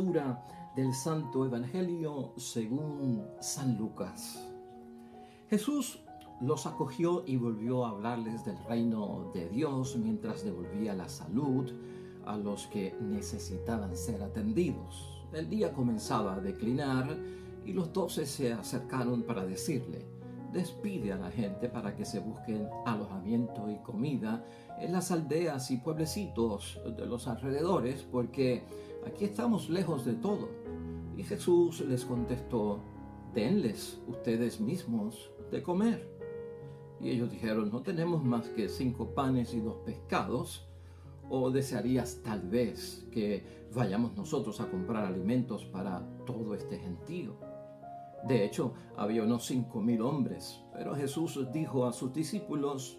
lectura del Santo Evangelio según San Lucas. Jesús los acogió y volvió a hablarles del reino de Dios mientras devolvía la salud a los que necesitaban ser atendidos. El día comenzaba a declinar y los 12 se acercaron para decirle: despide a la gente para que se busquen alojamiento y comida en las aldeas y pueblecitos de los alrededores, porque aquí estamos lejos de todo. Y Jesús les contestó: denles ustedes mismos de comer. Y ellos dijeron: no tenemos más que 5 panes y 2 pescados. ¿O desearías tal vez que vayamos nosotros a comprar alimentos para todo este gentío? De hecho, había unos 5,000 hombres, pero Jesús dijo a sus discípulos: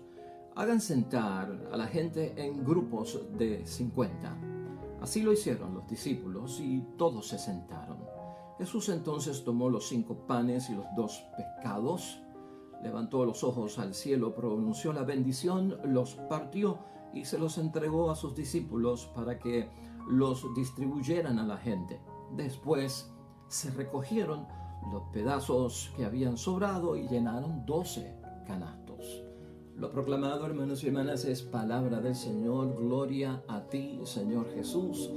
hagan sentar a la gente en grupos de 50. Así lo hicieron los discípulos y todos se sentaron. Jesús entonces tomó los 5 panes y los 2 pescados, levantó los ojos al cielo, pronunció la bendición, los partió y se los entregó a sus discípulos para que los distribuyeran a la gente. Después se recogieron los pedazos que habían sobrado y llenaron 12 canastos. Lo proclamado, hermanos y hermanas, es palabra del Señor. Gloria a ti, Señor Jesús.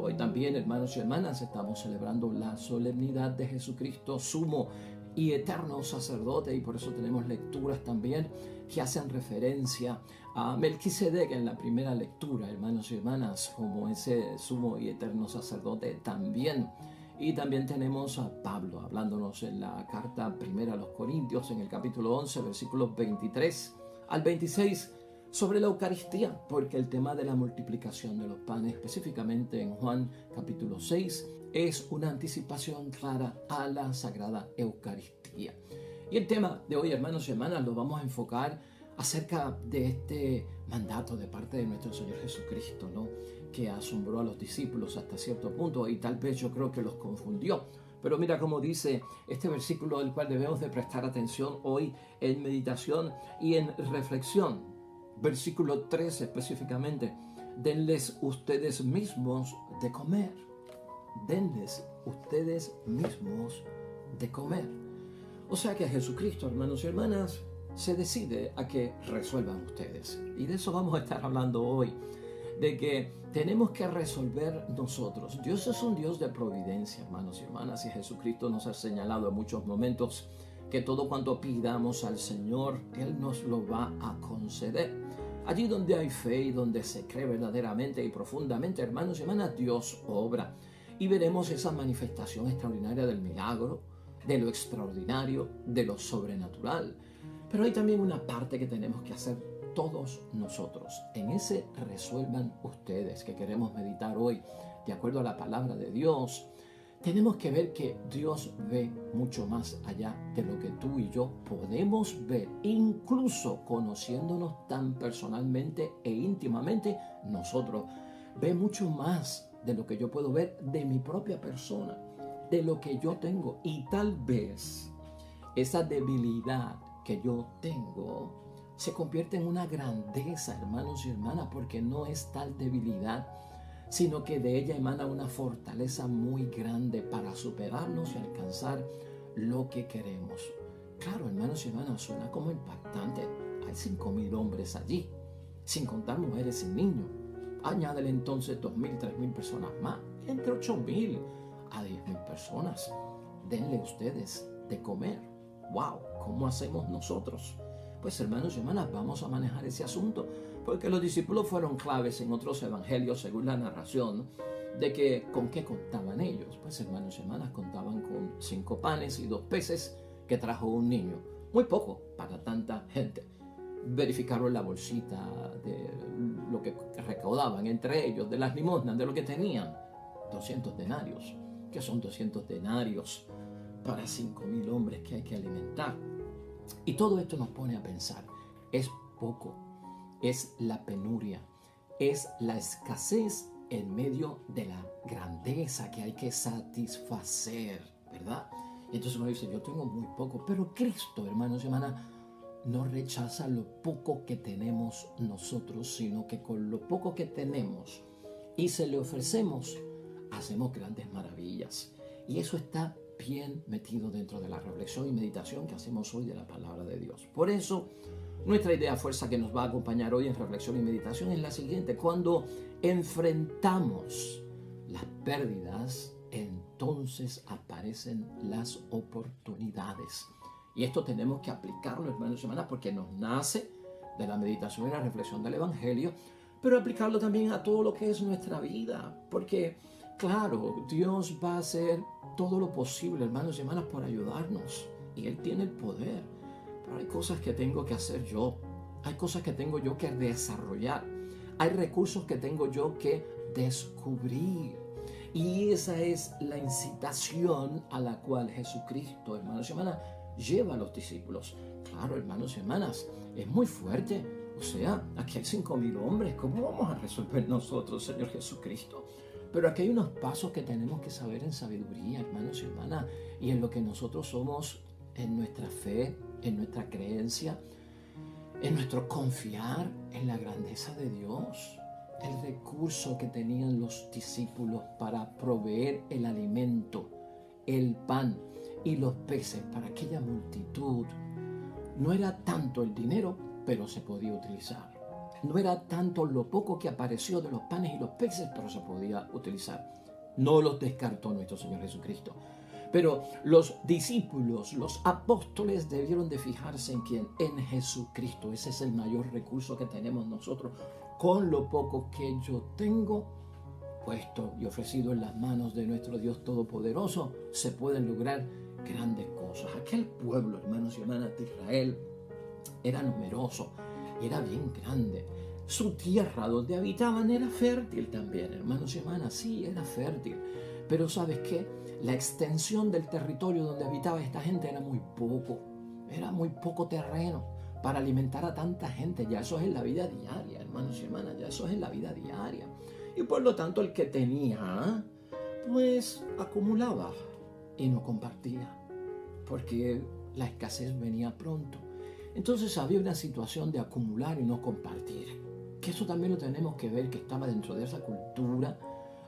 Hoy también, hermanos y hermanas, estamos celebrando la solemnidad de Jesucristo, sumo y eterno sacerdote, y por eso tenemos lecturas también que hacen referencia a Melquisedec en la primera lectura, hermanos y hermanas, como ese sumo y eterno sacerdote también. Y también tenemos a Pablo hablándonos en la carta primera a los Corintios, en el capítulo 11, versículos 23 al 26, sobre la Eucaristía, porque el tema de la multiplicación de los panes, específicamente en Juan capítulo 6, es una anticipación clara a la Sagrada Eucaristía. Y el tema de hoy, hermanos y hermanas, lo vamos a enfocar acerca de este mandato de parte de nuestro Señor Jesucristo, ¿no?, que asombró a los discípulos hasta cierto punto y tal vez yo creo que los confundió. Pero mira cómo dice este versículo, al cual debemos de prestar atención hoy en meditación y en reflexión. Versículo 13 específicamente: denles ustedes mismos de comer. Denles ustedes mismos de comer. O sea que Jesucristo, hermanos y hermanas, se decide a que resuelvan ustedes. Y de eso vamos a estar hablando hoy, de que tenemos que resolver nosotros. Dios es un Dios de providencia, hermanos y hermanas, y Jesucristo nos ha señalado en muchos momentos que todo cuanto pidamos al Señor, Él nos lo va a conceder. Allí donde hay fe y donde se cree verdaderamente y profundamente, hermanos y hermanas, Dios obra. Y veremos esa manifestación extraordinaria del milagro, de lo extraordinario, de lo sobrenatural. Pero hay también una parte que tenemos que hacer todos nosotros. En ese resuelvan ustedes que queremos meditar hoy, de acuerdo a la palabra de Dios. Tenemos que ver que Dios ve mucho más allá de lo que tú y yo podemos ver, incluso conociéndonos tan personalmente e íntimamente nosotros. Ve mucho más de lo que yo puedo ver de mi propia persona, de lo que yo tengo. Y tal vez esa debilidad que yo tengo se convierte en una grandeza, hermanos y hermanas, porque no es tal debilidad, sino que de ella emana una fortaleza muy grande para superarnos y alcanzar lo que queremos. Claro, hermanos y hermanas, suena como impactante. Hay 5,000 hombres allí, sin contar mujeres y niños. Añádele entonces 2,000, 3,000 personas más, entre 8,000 a 10,000 personas. Denle ustedes de comer. ¡Wow! ¿Cómo hacemos nosotros? Pues, hermanos y hermanas, vamos a manejar ese asunto, porque los discípulos fueron claves en otros evangelios, según la narración, de que con qué contaban ellos. Pues, hermanos y hermanas, contaban con 5 panes y 2 peces que trajo un niño. Muy poco para tanta gente. Verificaron la bolsita de lo que recaudaban entre ellos, de las limosnas, de lo que tenían. 200 denarios. ¿Qué son 200 denarios para 5,000 hombres que hay que alimentar? Y todo esto nos pone a pensar, es poco, es la penuria, es la escasez en medio de la grandeza que hay que satisfacer, ¿verdad? Entonces uno dice, yo tengo muy poco, pero Cristo, hermanos y hermanas, no rechaza lo poco que tenemos nosotros, sino que con lo poco que tenemos y se le ofrecemos, hacemos grandes maravillas. Y eso está bien metido dentro de la reflexión y meditación que hacemos hoy de la palabra de Dios. Por eso, nuestra idea fuerza que nos va a acompañar hoy en reflexión y meditación es la siguiente: cuando enfrentamos las pérdidas, entonces aparecen las oportunidades. Y esto tenemos que aplicarlo, hermanos y hermanas, porque nos nace de la meditación y la reflexión del Evangelio, pero aplicarlo también a todo lo que es nuestra vida, porque claro, Dios va a hacer todo lo posible, hermanos y hermanas, por ayudarnos, y Él tiene el poder. Pero hay cosas que tengo que hacer yo, hay cosas que tengo yo que desarrollar, hay recursos que tengo yo que descubrir. Y esa es la incitación a la cual Jesucristo, hermanos y hermanas, lleva a los discípulos. Claro, hermanos y hermanas, es muy fuerte. O sea, aquí hay 5,000 hombres. ¿Cómo vamos a resolver nosotros, Señor Jesucristo? Pero aquí hay unos pasos que tenemos que saber en sabiduría, hermanos y hermanas, y en lo que nosotros somos, en nuestra fe, en nuestra creencia, en nuestro confiar en la grandeza de Dios. El recurso que tenían los discípulos para proveer el alimento, el pan y los peces para aquella multitud, no era tanto el dinero, pero se podía utilizar. No era tanto lo poco que apareció de los panes y los peces, pero se podía utilizar. No los descartó nuestro Señor Jesucristo. Pero los discípulos, los apóstoles debieron de fijarse en quién, en Jesucristo. Ese es el mayor recurso que tenemos nosotros. Con lo poco que yo tengo, puesto y ofrecido en las manos de nuestro Dios Todopoderoso, se pueden lograr grandes cosas. Aquel pueblo, hermanos y hermanas de Israel, era numeroso y era bien grande. Su tierra donde habitaban era fértil también, hermanos y hermanas, sí, era fértil. Pero ¿sabes qué? La extensión del territorio donde habitaba esta gente era muy poco terreno para alimentar a tanta gente. Ya eso es en la vida diaria, hermanos y hermanas, ya eso es en la vida diaria. Y por lo tanto el que tenía, pues acumulaba y no compartía, porque la escasez venía pronto. Entonces había una situación de acumular y no compartir, que eso también lo tenemos que ver, que estaba dentro de esa cultura,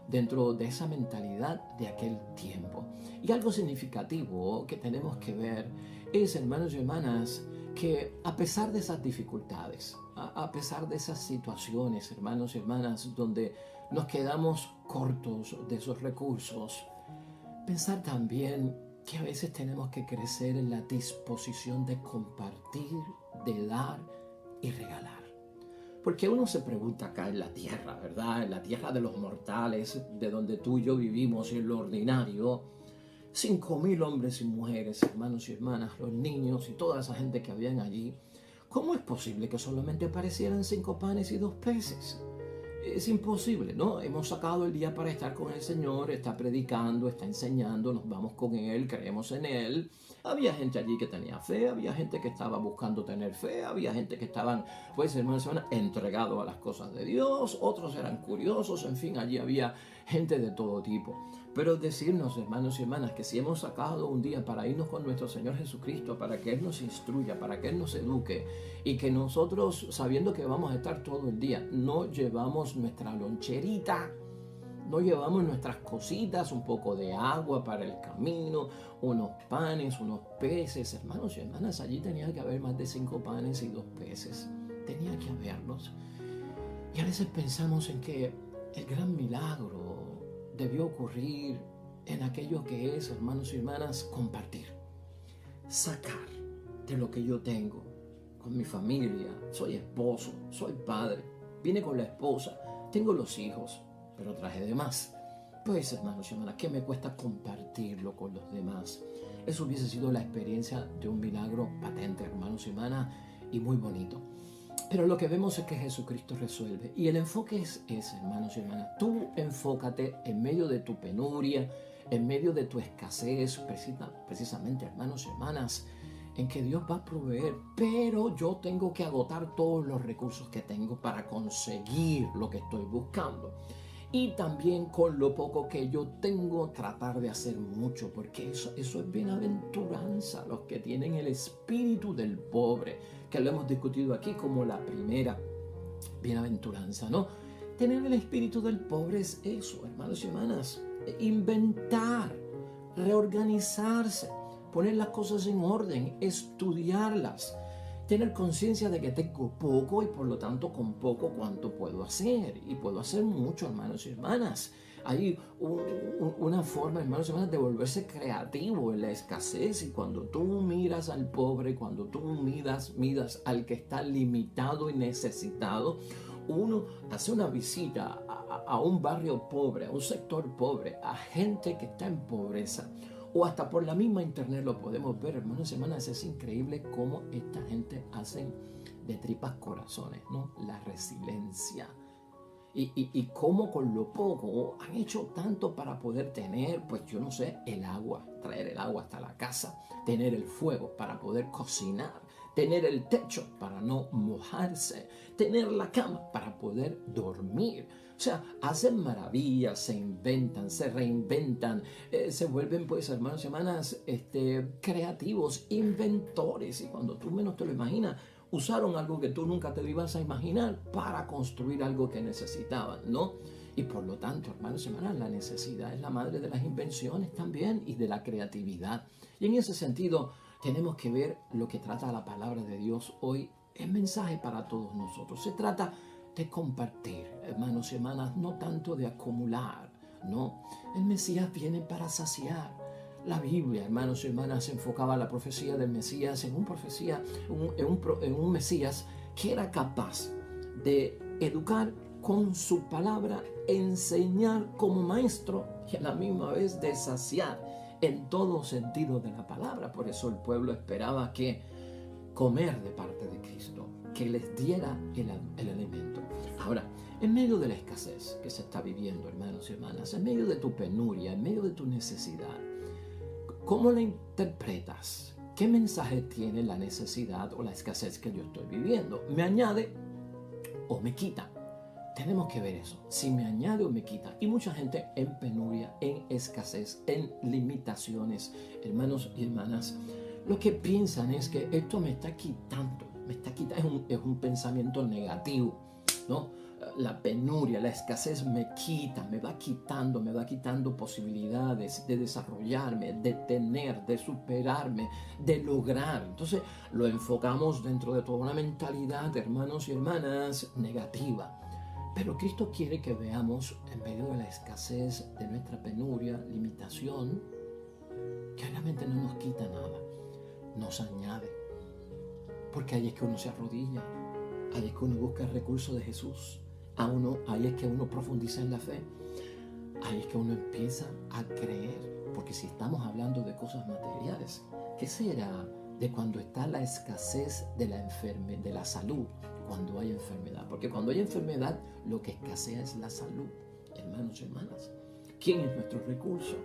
dentro de esa mentalidad de aquel tiempo. Y algo significativo que tenemos que ver es, hermanos y hermanas, que a pesar de esas dificultades, a pesar de esas situaciones, hermanos y hermanas, donde nos quedamos cortos de esos recursos, pensar también que a veces tenemos que crecer en la disposición de compartir, de dar y regalar. Porque uno se pregunta acá en la tierra, ¿verdad? En la tierra de los mortales, de donde tú y yo vivimos, en lo ordinario, 5,000 hombres y mujeres, hermanos y hermanas, los niños y toda esa gente que habían allí, ¿cómo es posible que solamente aparecieran 5 panes y 2 peces? Es imposible, ¿no? Hemos sacado el día para estar con el Señor, está predicando, está enseñando, nos vamos con Él, creemos en Él. Había gente allí que tenía fe, había gente que estaba buscando tener fe, había gente que estaban, pues hermanos, entregados a las cosas de Dios, otros eran curiosos, en fin, allí había gente de todo tipo. Pero decirnos, hermanos y hermanas, que si hemos sacado un día para irnos con nuestro Señor Jesucristo, para que Él nos instruya, para que Él nos eduque, y que nosotros, sabiendo que vamos a estar todo el día, no llevamos nuestra loncherita, no llevamos nuestras cositas, un poco de agua para el camino, unos panes, unos peces. Hermanos y hermanas, allí tenía que haber más de 5 panes y 2 peces. Tenía que haberlos. Y a veces pensamos en que el gran milagro debió ocurrir en aquello que es, hermanos y hermanas, compartir. Sacar de lo que yo tengo con mi familia. Soy esposo, soy padre, vine con la esposa, tengo los hijos, pero traje de más. Pues, hermanos y hermanas, ¿qué me cuesta compartirlo con los demás? Eso hubiese sido la experiencia de un milagro patente, hermanos y hermanas, y muy bonito. Pero lo que vemos es que Jesucristo resuelve. Y el enfoque es ese, hermanos y hermanas. Tú enfócate en medio de tu penuria, en medio de tu escasez, precisamente, hermanos y hermanas, en que Dios va a proveer. Pero yo tengo que agotar todos los recursos que tengo para conseguir lo que estoy buscando. y también con lo poco que yo tengo tratar de hacer mucho, porque eso es bienaventuranza, los que tienen el espíritu del pobre, que lo hemos discutido aquí como la primera bienaventuranza, ¿no? Tener el espíritu del pobre es eso, hermanos y hermanas, inventar, reorganizarse, poner las cosas en orden, estudiarlas, tener conciencia de que tengo poco y por lo tanto con poco cuánto puedo hacer, y puedo hacer mucho, hermanos y hermanas. Hay una forma, hermanos y hermanas, de volverse creativo en la escasez, y cuando tú miras al pobre, cuando tú miras al que está limitado y necesitado, uno hace una visita a un barrio pobre, a un sector pobre, a gente que está en pobreza, o hasta por la misma internet lo podemos ver, hermanos y hermanas. Es increíble cómo esta gente hace de tripas corazones, ¿no? La resiliencia. Y cómo con lo poco han hecho tanto para poder tener, pues yo no sé, el agua, traer el agua hasta la casa, tener el fuego para poder cocinar, tener el techo para no mojarse, tener la cama para poder dormir. O sea, hacen maravillas, se inventan, se reinventan, se vuelven, pues, hermanos y hermanas, creativos, inventores. Y cuando tú menos te lo imaginas, usaron algo que tú nunca te ibas a imaginar para construir algo que necesitaban, ¿no? Y por lo tanto, hermanos y hermanas, la necesidad es la madre de las invenciones también y de la creatividad. Y en ese sentido, tenemos que ver lo que trata la palabra de Dios hoy. Es mensaje para todos nosotros. Se trata de compartir, hermanos y hermanas, no tanto de acumular, ¿no? El Mesías viene para saciar. La Biblia, hermanos y hermanas, enfocaba la profecía del Mesías en un Mesías que era capaz de educar con su palabra, enseñar como maestro y a la misma vez de saciar en todo sentido de la palabra. Por eso el pueblo esperaba que comer de parte de Cristo, que les diera el alimento. Ahora, en medio de la escasez que se está viviendo, hermanos y hermanas, en medio de tu penuria, en medio de tu necesidad, ¿cómo la interpretas? ¿Qué mensaje tiene la necesidad o la escasez que yo estoy viviendo? ¿Me añade o me quita? Tenemos que ver eso, si me añade o me quita. Y mucha gente en penuria, en escasez, en limitaciones, hermanos y hermanas, lo que piensan es que esto me está quitando, es un pensamiento negativo, ¿no? La penuria, la escasez me quita, me va quitando posibilidades de desarrollarme, de tener, de superarme, de lograr. Entonces lo enfocamos dentro de toda una mentalidad, hermanos y hermanas, negativa. Pero Cristo quiere que veamos en medio de la escasez, de nuestra penuria, limitación, que realmente no nos quita nada, nos añade. Porque ahí es que uno se arrodilla, ahí es que uno busca el recurso de Jesús, ahí es que uno profundiza en la fe, ahí es que uno empieza a creer. Porque si estamos hablando de cosas materiales, ¿qué será de cuando está la escasez de la salud? Cuando hay enfermedad, porque cuando hay enfermedad lo que escasea es la salud, hermanos y hermanas. ¿Quién es nuestro recurso?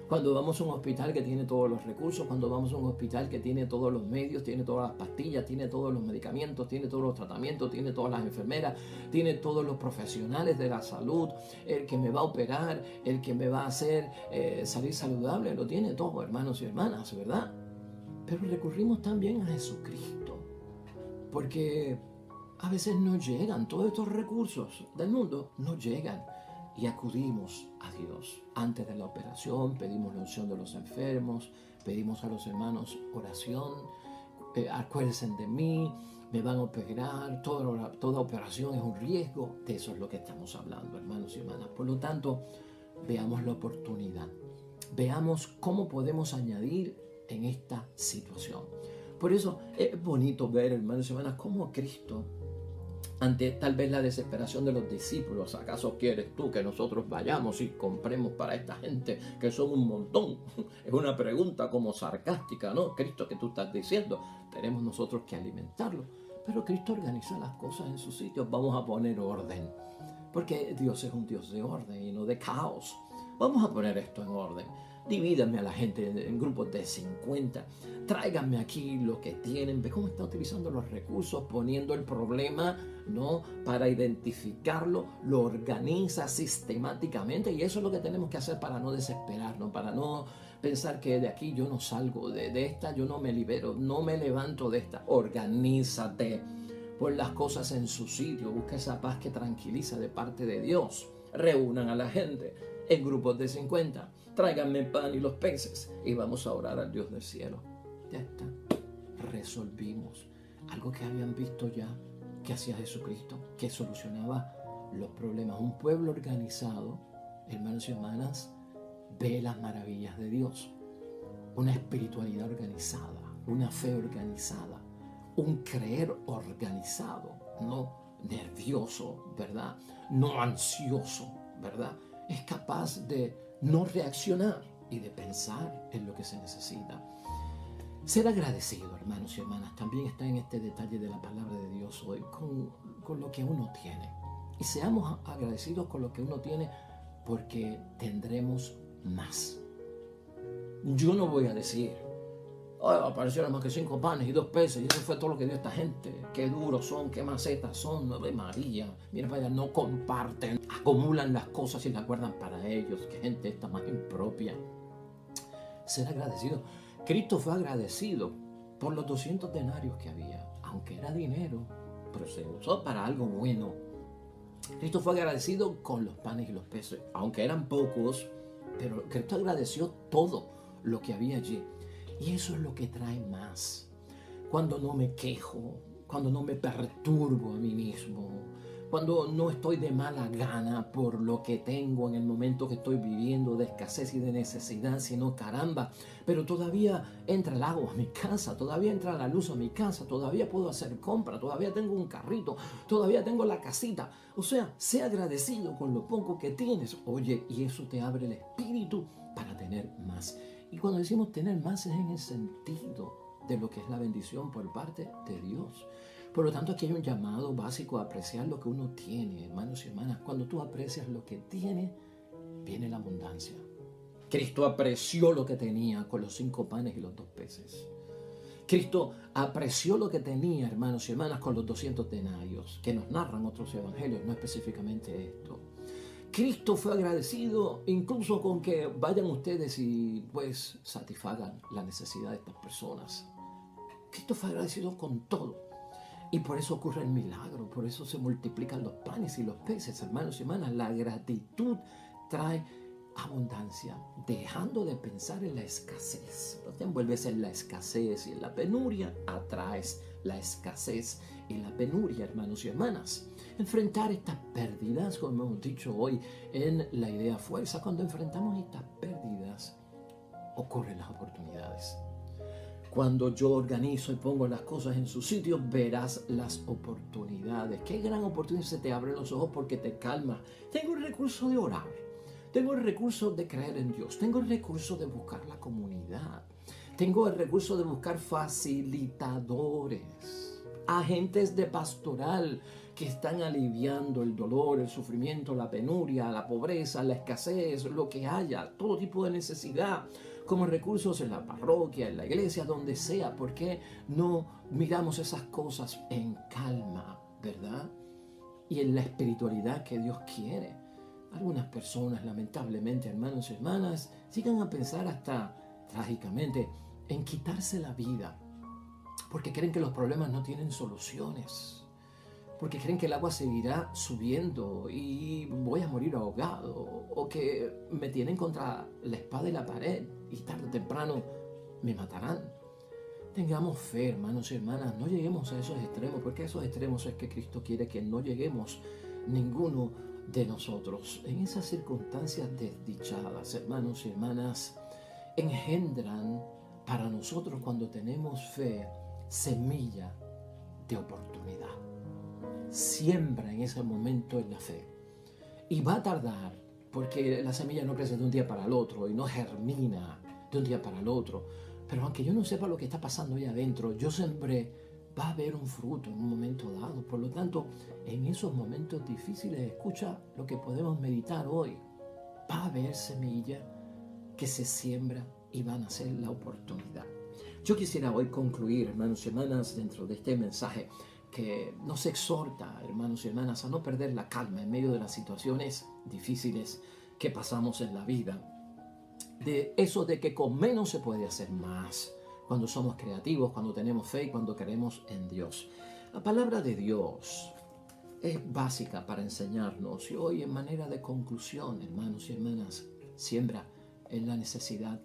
Cuando vamos a un hospital que tiene todos los recursos, cuando vamos a un hospital que tiene todos los medios, tiene todas las pastillas, tiene todos los medicamentos, tiene todos los tratamientos, tiene todas las enfermeras, tiene todos los profesionales de la salud, el que me va a operar, el que me va a hacer salir saludable, lo tiene todo, hermanos y hermanas, ¿verdad? Pero recurrimos también a Jesucristo, porque a veces no llegan, todos estos recursos del mundo no llegan, y acudimos a Dios. Antes de la operación pedimos la unción de los enfermos, pedimos a los hermanos oración, acuérdense de mí, me van a operar, toda operación es un riesgo. De eso es lo que estamos hablando, hermanos y hermanas. Por lo tanto, veamos la oportunidad, veamos cómo podemos añadir en esta situación. Por eso es bonito ver, hermanos y hermanas, cómo Cristo, ante tal vez la desesperación de los discípulos, ¿acaso quieres tú que nosotros vayamos y compremos para esta gente que son un montón? Es una pregunta como sarcástica, ¿no? Cristo, ¿qué tú estás diciendo? Tenemos nosotros que alimentarlo. Pero Cristo organiza las cosas en su sitio. Vamos a poner orden, porque Dios es un Dios de orden y no de caos. Vamos a poner esto en orden. Divídanme a la gente en grupos de 50. Tráiganme aquí lo que tienen. Ve cómo está utilizando los recursos, poniendo el problema, ¿no? Para identificarlo, lo organiza sistemáticamente. Y eso es lo que tenemos que hacer para no desesperarnos, para no pensar que de aquí yo no salgo, de esta yo no me libero, no me levanto de esta. Organízate. Pon las cosas en su sitio. Busca esa paz que tranquiliza de parte de Dios. Reúnan a la gente en grupos de 50. Tráiganme el pan y los peces y vamos a orar al Dios del cielo. Ya está. Resolvimos algo que habían visto ya que hacía Jesucristo, que solucionaba los problemas. Un pueblo organizado, hermanos y hermanas, ve las maravillas de Dios. Una espiritualidad organizada, una fe organizada, un creer organizado, no nervioso, ¿verdad? No ansioso, ¿verdad? Es capaz de no reaccionar y de pensar en lo que se necesita. Ser agradecido, hermanos y hermanas, también está en este detalle de la palabra de Dios hoy, con lo que uno tiene. Y seamos agradecidos con lo que uno tiene, porque tendremos más. Yo no voy a decir, aparecieron más que 5 panes y 2 peces, y eso fue todo lo que dio esta gente. Qué duros son, qué macetas son, Ave María. Mira, vaya, no comparten, acumulan las cosas y las guardan para ellos. Qué gente esta más impropia. Ser agradecido. Cristo fue agradecido por los 200 denarios que había, aunque era dinero, pero se usó para algo bueno. Cristo fue agradecido con los panes y los peces, aunque eran pocos, pero Cristo agradeció todo lo que había allí. Y eso es lo que trae más. Cuando no me quejo, cuando no me perturbo a mí mismo, cuando no estoy de mala gana por lo que tengo en el momento que estoy viviendo de escasez y de necesidad, sino caramba, pero todavía entra el agua a mi casa, todavía entra la luz a mi casa, todavía puedo hacer compra, todavía tengo un carrito, todavía tengo la casita. O sea, sé agradecido con lo poco que tienes. Oye, y eso te abre el espíritu para tener más. Y cuando decimos tener más es en el sentido de lo que es la bendición por parte de Dios. Por lo tanto, aquí hay un llamado básico a apreciar lo que uno tiene, hermanos y hermanas. Cuando tú aprecias lo que tienes, viene la abundancia. Cristo apreció lo que tenía con los 5 panes y los 2 peces. Cristo apreció lo que tenía, hermanos y hermanas, con los 200 denarios, que nos narran otros evangelios, no específicamente esto. Cristo fue agradecido incluso con que vayan ustedes y pues satisfagan la necesidad de estas personas. Cristo fue agradecido con todo. Y por eso ocurre el milagro, por eso se multiplican los panes y los peces, hermanos y hermanas. La gratitud trae abundancia, dejando de pensar en la escasez. No te envuelves en la escasez y en la penuria, atraes la escasez y la penuria, hermanos y hermanas. Enfrentar estas pérdidas, como hemos dicho hoy en la idea fuerza, cuando enfrentamos estas pérdidas, ocurren las oportunidades. Cuando yo organizo y pongo las cosas en su sitio, verás las oportunidades. Qué gran oportunidad, se te abren los ojos porque te calma. Tengo el recurso de orar. Tengo el recurso de creer en Dios. Tengo el recurso de buscar la comunidad. Tengo el recurso de buscar facilitadores, agentes de pastoral que están aliviando el dolor, el sufrimiento, la penuria, la pobreza, la escasez, lo que haya, todo tipo de necesidad, como recursos en la parroquia, en la iglesia, donde sea. ¿Por qué no miramos esas cosas en calma, verdad? Y en la espiritualidad que Dios quiere. Algunas personas, lamentablemente, hermanos y hermanas, llegan a pensar hasta trágicamente en quitarse la vida, porque creen que los problemas no tienen soluciones, porque creen que el agua seguirá subiendo y voy a morir ahogado, o que me tienen contra la espada y la pared y tarde o temprano me matarán. Tengamos fe, hermanos y hermanas, no lleguemos a esos extremos, porque a esos extremos es que Cristo quiere que no lleguemos ninguno de nosotros. En esas circunstancias desdichadas, hermanos y hermanas, engendran para nosotros, cuando tenemos fe, semilla de oportunidad. Siembra en ese momento en la fe. Y va a tardar, porque la semilla no crece de un día para el otro y no germina de un día para el otro. Pero aunque yo no sepa lo que está pasando ahí adentro, yo sembré, va a haber un fruto en un momento dado. Por lo tanto, en esos momentos difíciles, escucha lo que podemos meditar hoy. Va a haber semilla que se siembra y van a ser la oportunidad. Yo quisiera hoy concluir, hermanos y hermanas, dentro de este mensaje que nos exhorta, hermanos y hermanas, a no perder la calma en medio de las situaciones difíciles que pasamos en la vida. De eso de que con menos se puede hacer más, cuando somos creativos, cuando tenemos fe y cuando creemos en Dios. La palabra de Dios es básica para enseñarnos, y hoy en manera de conclusión, hermanos y hermanas, siembra en la necesidad,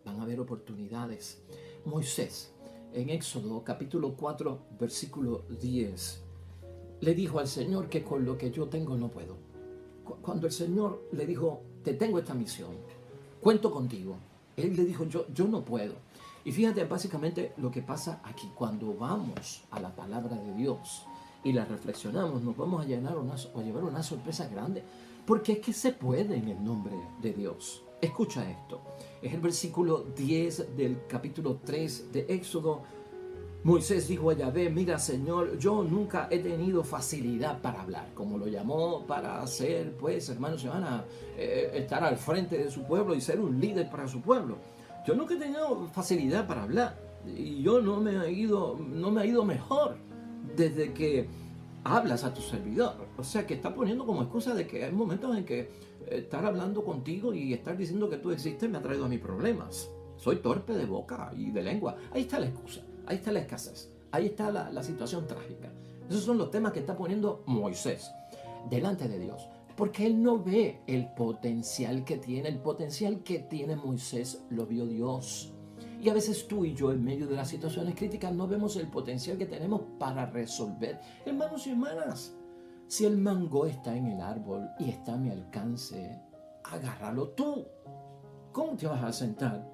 van a haber oportunidades. Moisés, en Éxodo capítulo 4, versículo 10, le dijo al Señor que con lo que yo tengo no puedo. Cuando el Señor le dijo, te tengo esta misión, cuento contigo, él le dijo, yo no puedo. Y fíjate básicamente lo que pasa aquí. Cuando vamos a la palabra de Dios y la reflexionamos, nos vamos a llevar una sorpresa grande, porque es que se puede en el nombre de Dios. Escucha esto, es el versículo 10 del capítulo 3 de Éxodo. Moisés dijo a Yahvé, mira Señor, yo nunca he tenido facilidad para hablar, como lo llamó para hacer, pues, hermanos y hermanas, estar al frente de su pueblo y ser un líder para su pueblo. Yo nunca he tenido facilidad para hablar, y yo no me ha ido mejor desde que hablas a tu servidor. O sea, que está poniendo como excusa de que hay momentos en que estar hablando contigo y estar diciendo que tú existes me ha traído a mí problemas. Soy torpe de boca y de lengua. Ahí está la excusa, ahí está la escasez, ahí está la situación trágica. Esos son los temas que está poniendo Moisés delante de Dios, porque él no ve el potencial que tiene. El potencial que tiene Moisés lo vio Dios. Y a veces tú y yo, en medio de las situaciones críticas, no vemos el potencial que tenemos para resolver. Hermanos y hermanas, si el mango está en el árbol y está a mi alcance, agárralo tú. ¿Cómo te vas a sentar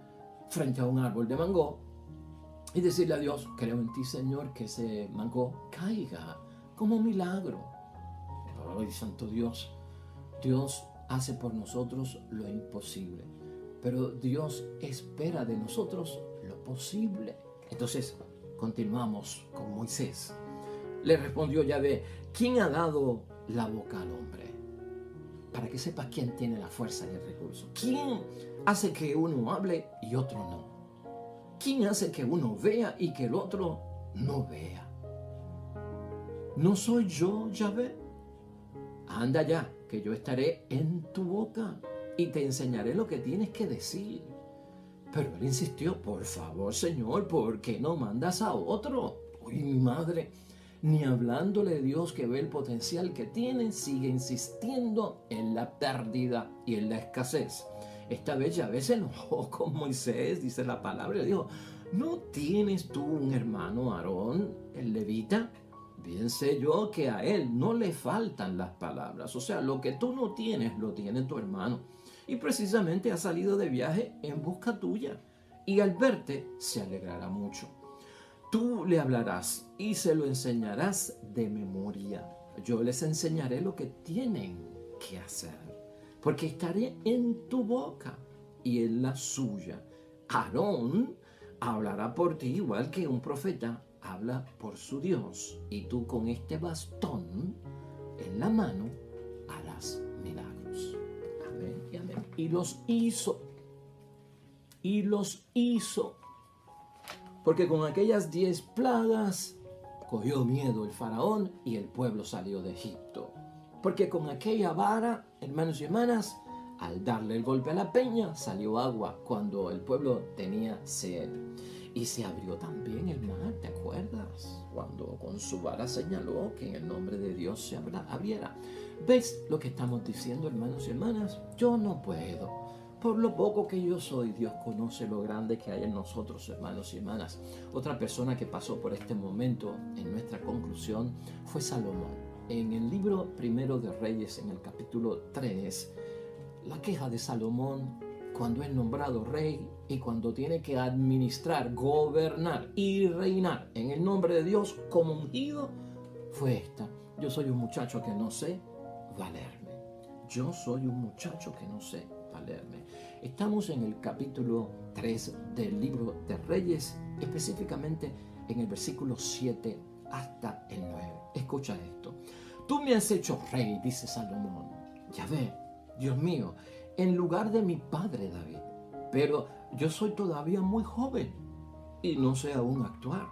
frente a un árbol de mango y decirle a Dios, creo en ti, Señor, que ese mango caiga como milagro? Ay, santo Dios, Dios hace por nosotros lo imposible, pero Dios espera de nosotros lo posible. Entonces, continuamos con Moisés. Le respondió Yahvé, ¿quién ha dado la boca al hombre? Para que sepas quién tiene la fuerza y el recurso. ¿Quién hace que uno hable y otro no? ¿Quién hace que uno vea y que el otro no vea? ¿No soy yo, Yahvé? Anda ya, que yo estaré en tu boca y te enseñaré lo que tienes que decir. Pero él insistió, por favor, Señor, ¿por qué no mandas a otro? Uy, mi madre, ni hablándole de Dios que ve el potencial que tiene, sigue insistiendo en la pérdida y en la escasez. Esta vez Yahvé se enojó con Moisés, dice la palabra, y le dijo, ¿no tienes tú un hermano Aarón, el levita? Bien sé yo que a él no le faltan las palabras. O sea, lo que tú no tienes, lo tiene tu hermano. Y precisamente ha salido de viaje en busca tuya. Y al verte, se alegrará mucho. Tú le hablarás y se lo enseñarás de memoria. Yo les enseñaré lo que tienen que hacer. Porque estaré en tu boca y en la suya. Aarón hablará por ti igual que un profeta habla por su Dios, y tú con este bastón en la mano harás milagros. Amén y amén. Y los hizo, porque con aquellas 10 plagas cogió miedo el faraón y el pueblo salió de Egipto. Porque con aquella vara, hermanos y hermanas, al darle el golpe a la peña, salió agua cuando el pueblo tenía sed. Y se abrió también el mar, ¿te acuerdas? Cuando con su vara señaló que en el nombre de Dios se abriera. ¿Ves lo que estamos diciendo, hermanos y hermanas? Yo no puedo. Por lo poco que yo soy, Dios conoce lo grande que hay en nosotros, hermanos y hermanas. Otra persona que pasó por este momento en nuestra conclusión fue Salomón. En el libro Primero de Reyes, en el capítulo 3, la queja de Salomón cuando es nombrado rey y cuando tiene que administrar, gobernar y reinar en el nombre de Dios como ungido, fue esta: yo soy un muchacho que no sé valerme. Yo soy un muchacho que no sé valerme. Estamos en el capítulo 3 del libro de Reyes, específicamente en el versículo 7 hasta el 9. Escucha esto. Tú me has hecho rey, dice Salomón. Yahvé, Dios mío, en lugar de mi padre David. pero yo soy todavía muy joven y no sé aún actuar.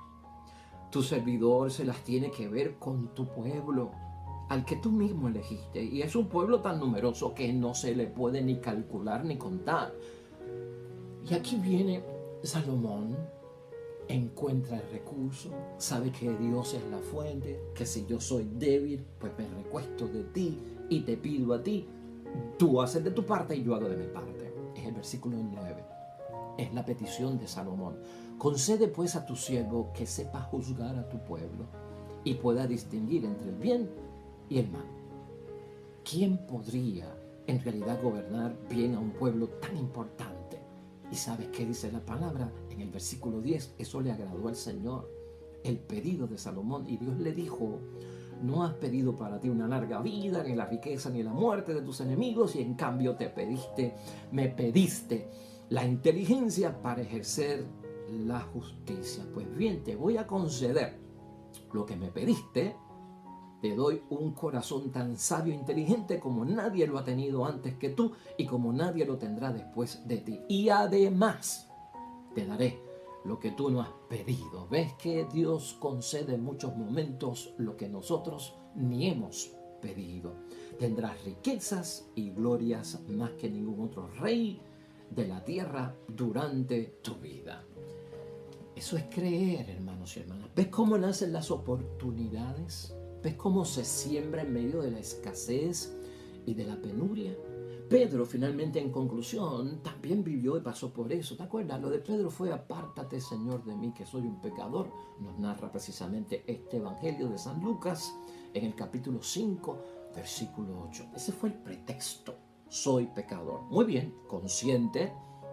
Tu servidor se las tiene que ver con tu pueblo, al que tú mismo elegiste. Y es un pueblo tan numeroso que no se le puede ni calcular ni contar. Y aquí viene Salomón, encuentra el recurso, sabe que Dios es la fuente, que si yo soy débil, pues me recuesto de ti y te pido a ti. Tú haces de tu parte y yo hago de mi parte. Es el versículo 9. Es la petición de Salomón. Concede pues a tu siervo que sepa juzgar a tu pueblo y pueda distinguir entre el bien y el mal. ¿Quién podría en realidad gobernar bien a un pueblo tan importante? ¿Y sabes qué dice la palabra? En el versículo 10, eso le agradó al Señor, el pedido de Salomón. Y Dios le dijo: no has pedido para ti una larga vida, ni la riqueza, ni la muerte de tus enemigos, y en cambio me pediste la inteligencia para ejercer la justicia. Pues bien, te voy a conceder lo que me pediste. Te doy un corazón tan sabio e inteligente como nadie lo ha tenido antes que tú y como nadie lo tendrá después de ti. Y además te daré lo que tú no has pedido. ¿Ves que Dios concede en muchos momentos lo que nosotros ni hemos pedido? Tendrás riquezas y glorias más que ningún otro rey de la tierra durante tu vida. Eso es creer, hermanos y hermanas. ¿Ves cómo nacen las oportunidades? ¿Ves cómo se siembra en medio de la escasez y de la penuria? Pedro, finalmente, en conclusión, también vivió y pasó por eso. ¿Te acuerdas? Lo de Pedro fue: apártate, Señor, de mí, que soy un pecador. Nos narra precisamente este evangelio de San Lucas en el capítulo 5, versículo 8. Ese fue el pretexto: soy pecador. Muy bien, consciente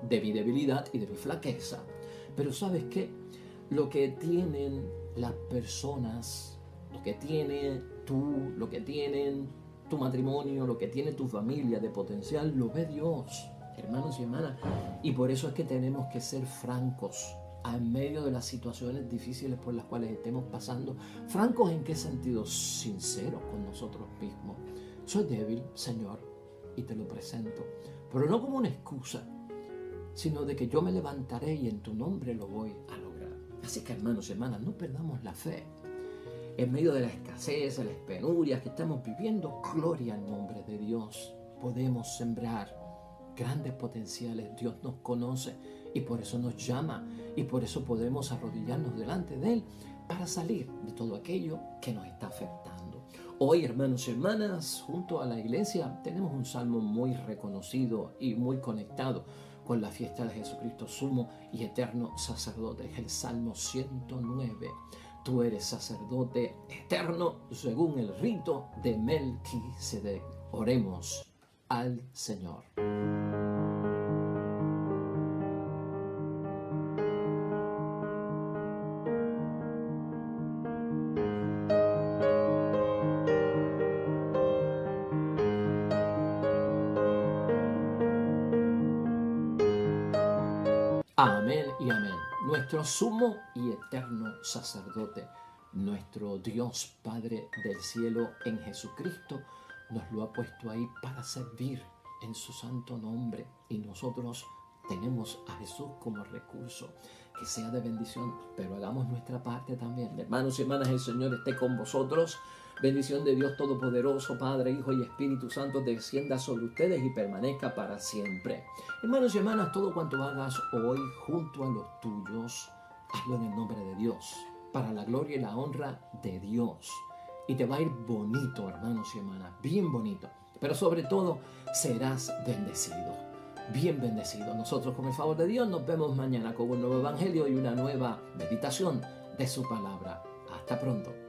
de mi debilidad y de mi flaqueza. Pero ¿sabes qué? Lo que tienen las personas, lo que tiene tú, lo que tienen tu matrimonio, lo que tiene tu familia de potencial, lo ve Dios, hermanos y hermanas. Y por eso es que tenemos que ser francos en medio de las situaciones difíciles por las cuales estemos pasando. ¿Francos en qué sentido? Sinceros con nosotros mismos. Soy débil, Señor, y te lo presento, pero no como una excusa, sino de que yo me levantaré y en tu nombre lo voy a lograr. Así que, hermanos y hermanas, no perdamos la fe. En medio de la escasez, de las penurias que estamos viviendo, gloria al nombre de Dios. Podemos sembrar grandes potenciales. Dios nos conoce y por eso nos llama, y por eso podemos arrodillarnos delante de Él para salir de todo aquello que nos está afectando. Hoy, hermanos y hermanas, junto a la iglesia tenemos un salmo muy reconocido y muy conectado con la fiesta de Jesucristo, sumo y eterno sacerdote. Es el Salmo 109. Tú eres sacerdote eterno según el rito de Melquisedec. Oremos al Señor. Amén y amén. Nuestro sumo y eterno sacerdote, nuestro Dios Padre del cielo en Jesucristo, nos lo ha puesto ahí para servir en su santo nombre, y nosotros tenemos a Jesús como recurso. Que sea de bendición, pero hagamos nuestra parte también. Hermanos y hermanas, el Señor esté con vosotros. Bendición de Dios Todopoderoso, Padre, Hijo y Espíritu Santo, descienda sobre ustedes y permanezca para siempre. Hermanos y hermanas, todo cuanto hagas hoy junto a los tuyos, hazlo en el nombre de Dios, para la gloria y la honra de Dios. Y te va a ir bonito, hermanos y hermanas, bien bonito. Pero sobre todo, serás bendecido. Bien bendecido. Nosotros, con el favor de Dios, nos vemos mañana con un nuevo evangelio y una nueva meditación de su palabra. Hasta pronto.